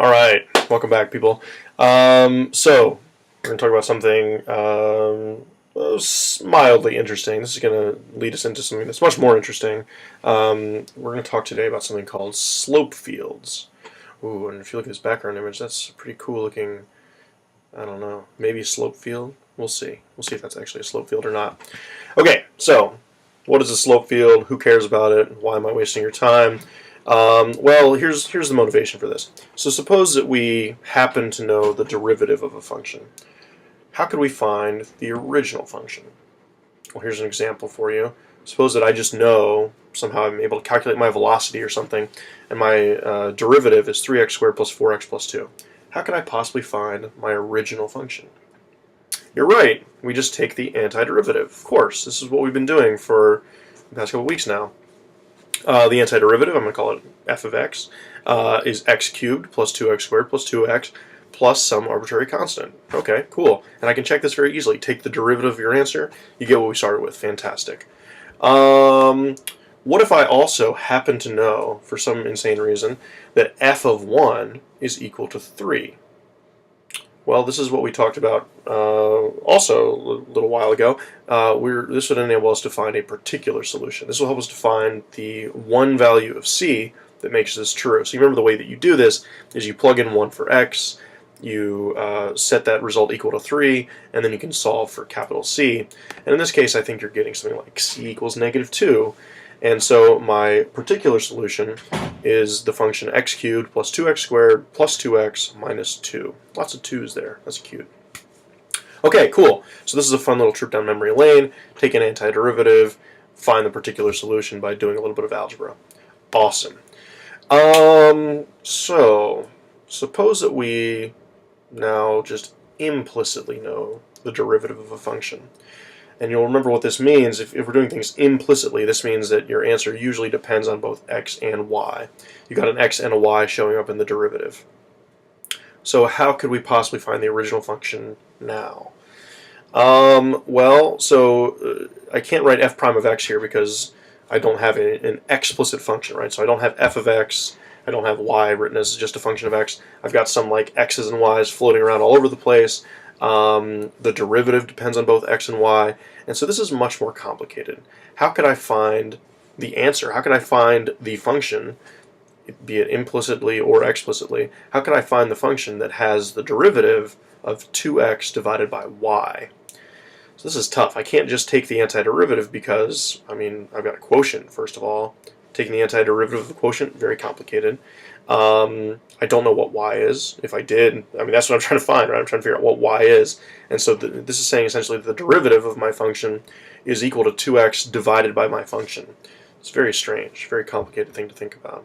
All right, welcome back, people. So we're going to talk about something mildly interesting. This is going to lead us into something that's much more interesting. We're going to talk today about something called slope fields. Ooh, and if you look at this background image, that's a pretty cool looking, I don't know, maybe a slope field? We'll see. We'll see if that's actually a slope field or not. Okay, so what is a slope field? Who cares about it? Why am I wasting your time? Well, here's the motivation for this. So suppose that we happen to know the derivative of a function. How could we find the original function? Well, here's an example for you. Suppose that I just know, somehow I'm able to calculate my velocity or something, and my derivative is 3x squared plus 4x plus 2. How could I possibly find my original function? You're right, we just take the antiderivative. Of course, this is what we've been doing for the past couple weeks now. The antiderivative, I'm going to call it f of x, is x cubed plus 2x squared plus 2x plus some arbitrary constant. Okay, cool. And I can check this very easily. Take the derivative of your answer, you get what we started with. Fantastic. What if I also happen to know, for some insane reason, that f of 1 is equal to 3? Well, this is what we talked about also a little while ago. This would enable us to find a particular solution. This will help us to find the one value of c that makes this true. So you remember the way that you do this is you plug in 1 for x, you set that result equal to 3, and then you can solve for capital C. And in this case, I think you're getting something like c equals -2. And so my particular solution is the function x cubed plus 2x squared plus 2x minus 2. Lots of 2's there. That's cute. Okay, cool. So this is a fun little trip down memory lane. Take an antiderivative, find the particular solution by doing a little bit of algebra. Awesome. So suppose that we now just implicitly know the derivative of a function. And you'll remember what this means. If we're doing things implicitly, this means that your answer usually depends on both x and y. You've got an x and a y showing up in the derivative. So how could we possibly find the original function now? I can't write f prime of x here because I don't have an explicit function, right? So I don't have f of x, I don't have y written as just a function of x. I've got some like x's and y's floating around all over the place. The derivative depends on both x and y, and so this is much more complicated. How could I find the answer? How could I find the function, be it implicitly or explicitly? How can I find the function that has the derivative of 2x divided by y? So this is tough. I can't just take the antiderivative because, I mean, I've got a quotient, first of all. Taking the antiderivative of the quotient, very complicated. I don't know what y is. If I did, I mean, that's what I'm trying to find, right? I'm trying to figure out what y is. And so this is saying essentially that the derivative of my function is equal to 2x divided by my function. It's very strange, very complicated thing to think about.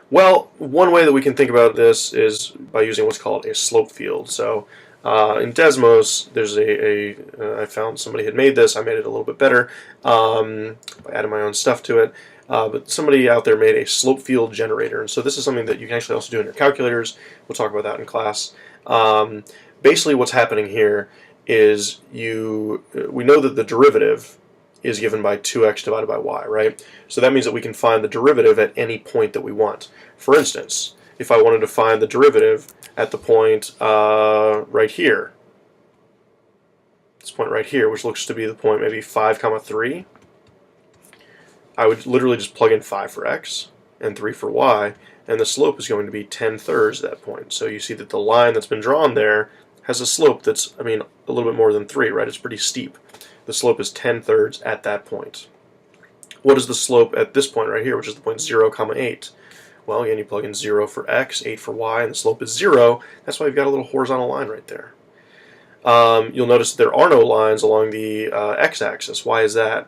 Well, one way that we can think about this is by using what's called a slope field. So in Desmos, there's I found somebody had made this. I made it a little bit better by adding my own stuff to it. But somebody out there made a slope field generator. And so this is something that you can actually also do in your calculators. We'll talk about that in class. Basically what's happening here is we know that the derivative is given by 2x divided by y, right? So that means that we can find the derivative at any point that we want. For instance, if I wanted to find the derivative at the point right here, this point right here, which looks to be the point maybe 5, 3, I would literally just plug in 5 for x and 3 for y, and the slope is going to be 10/3 at that point. So you see that the line that's been drawn there has a slope that's, I mean, a little bit more than 3, right? It's pretty steep. The slope is 10/3 at that point. What is the slope at this point right here, which is the point 0, 8? Well, again, you plug in 0 for x, 8 for y, and the slope is 0. That's why you've got a little horizontal line right there. You'll notice that there are no lines along the x-axis. Why is that?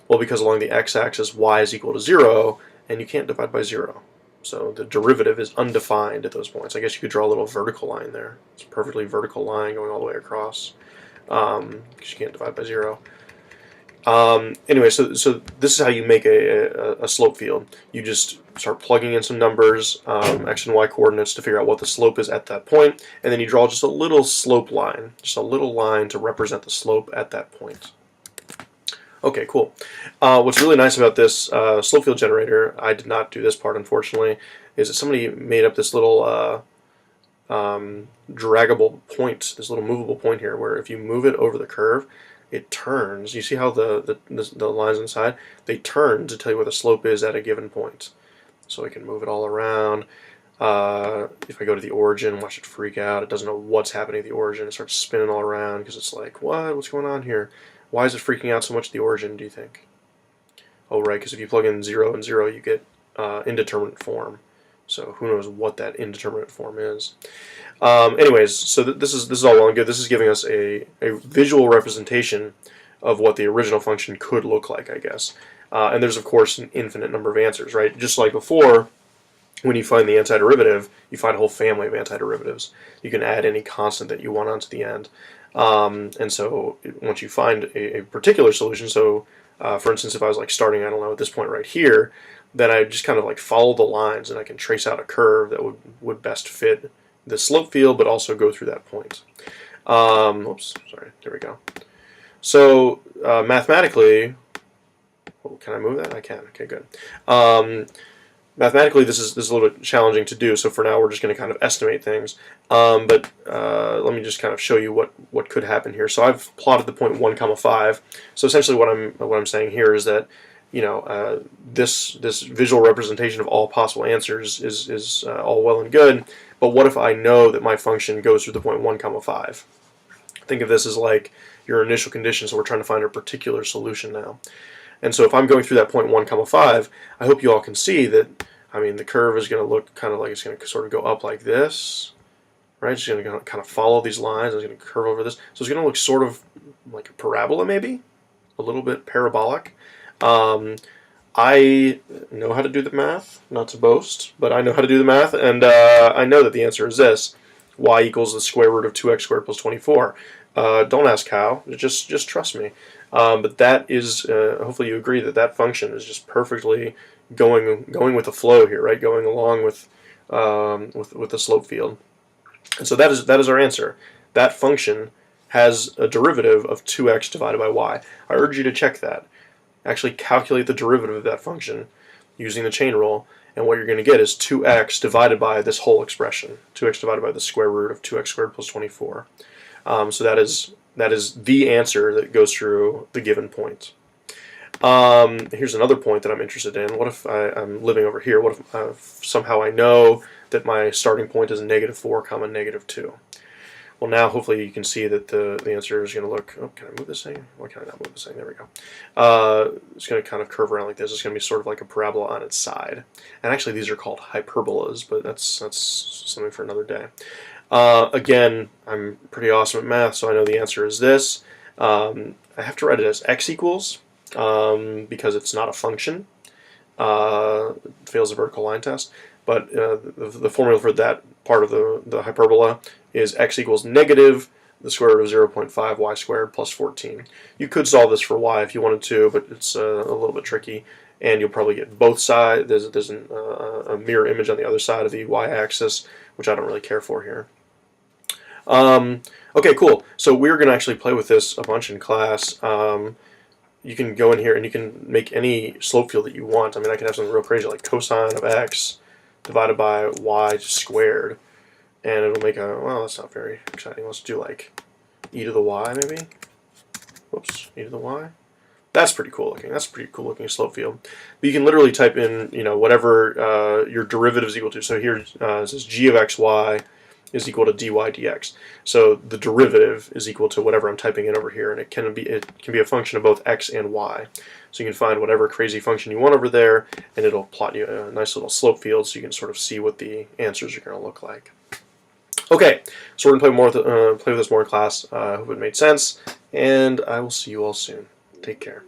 Well, because along the x-axis, y is equal to 0, and you can't divide by 0. So the derivative is undefined at those points. I guess you could draw a little vertical line there. It's a perfectly vertical line going all the way across, because you can't divide by 0. Anyway, so this is how you make a slope field. You just start plugging in some numbers, x and y coordinates, to figure out what the slope is at that point, and then you draw just a little slope line, just a little line to represent the slope at that point. Okay, cool. What's really nice about this slope field generator, I did not do this part unfortunately, is that somebody made up this little draggable point, this little movable point here, where if you move it over the curve, it turns. You see how the lines inside, they turn to tell you where the slope is at a given point. So I can move it all around. If I go to the origin, watch it freak out. It doesn't know what's happening at the origin. It starts spinning all around because it's like, what? What's going on here? Why is it freaking out so much at the origin, do you think? Oh, right, because if you plug in 0 and 0, you get indeterminate form. So who knows what that indeterminate form is. Anyways, so this is all well and good. This is giving us a visual representation of what the original function could look like, I guess. And there's, of course, an infinite number of answers, right? Just like before, when you find the antiderivative, you find a whole family of antiderivatives. You can add any constant that you want onto the end. And so once you find a particular solution, so for instance, if I was like starting, I don't know, at this point right here, then I just kind of like follow the lines and I can trace out a curve that would best fit the slope field, but also go through that point. Oops, sorry, there we go. So mathematically, oh, can I move that? I can. Okay, good. Mathematically, this is a little bit challenging to do, so for now we're just going to kind of estimate things. But let me just kind of show you what could happen here. So I've plotted the point 1, 5. So essentially what I'm saying here is that, you know, this visual representation of all possible answers is all well and good, but what if I know that my function goes through the point 1, 5? Think of this as like your initial condition, so we're trying to find a particular solution now. And so if I'm going through that point 1, 5, I hope you all can see that, I mean, the curve is going to look kind of like it's going to sort of go up like this, right? It's going to kind of follow these lines. It's going to curve over this. So it's going to look sort of like a parabola, maybe, a little bit parabolic. I know how to do the math, not to boast, but I know how to do the math, and I know that the answer is this: y equals the square root of 2x squared plus 24. Don't ask how, just trust me. But that is, hopefully you agree that that function is just perfectly going with the flow here, right? Going along with the slope field. And so that is our answer. That function has a derivative of 2x divided by y. I urge you to check that. Actually calculate the derivative of that function using the chain rule, and what you're going to get is 2x divided by this whole expression. 2x divided by the square root of 2x squared plus 24. So that is the answer that goes through the given point. Here's another point that I'm interested in. What if I'm living over here? What if somehow I know that my starting point is -4, -2? Well, now hopefully you can see that the answer is going to look. Oh, can I move this thing? Why can I not move this thing? There we go. It's going to kind of curve around like this. It's going to be sort of like a parabola on its side. And actually, these are called hyperbolas, but that's something for another day. Again, I'm pretty awesome at math, so I know the answer is this. I have to write it as x equals because it's not a function. It fails the vertical line test. But the formula for that part of the hyperbola is x equals negative the square root of 0.5 y squared plus 14. You could solve this for y if you wanted to, but it's a little bit tricky, and you'll probably get both sides. There's a mirror image on the other side of the y-axis, which I don't really care for here. Okay, cool. So we're going to actually play with this a bunch in class. You can go in here and you can make any slope field that you want. I mean, I can have something real crazy like cosine of x divided by y squared, and it'll make a, well, that's not very exciting. Let's do like e to the y maybe. Whoops, e to the y. That's pretty cool looking. That's a pretty cool looking slope field. But you can literally type in, you know, whatever your derivative is equal to. So here it says g of xy is equal to dy dx. So the derivative is equal to whatever I'm typing in over here, and it can be a function of both x and y. So you can find whatever crazy function you want over there, and it'll plot you a nice little slope field so you can sort of see what the answers are going to look like. Okay, so we're going to play with this more in class. I hope it made sense, and I will see you all soon. Take care.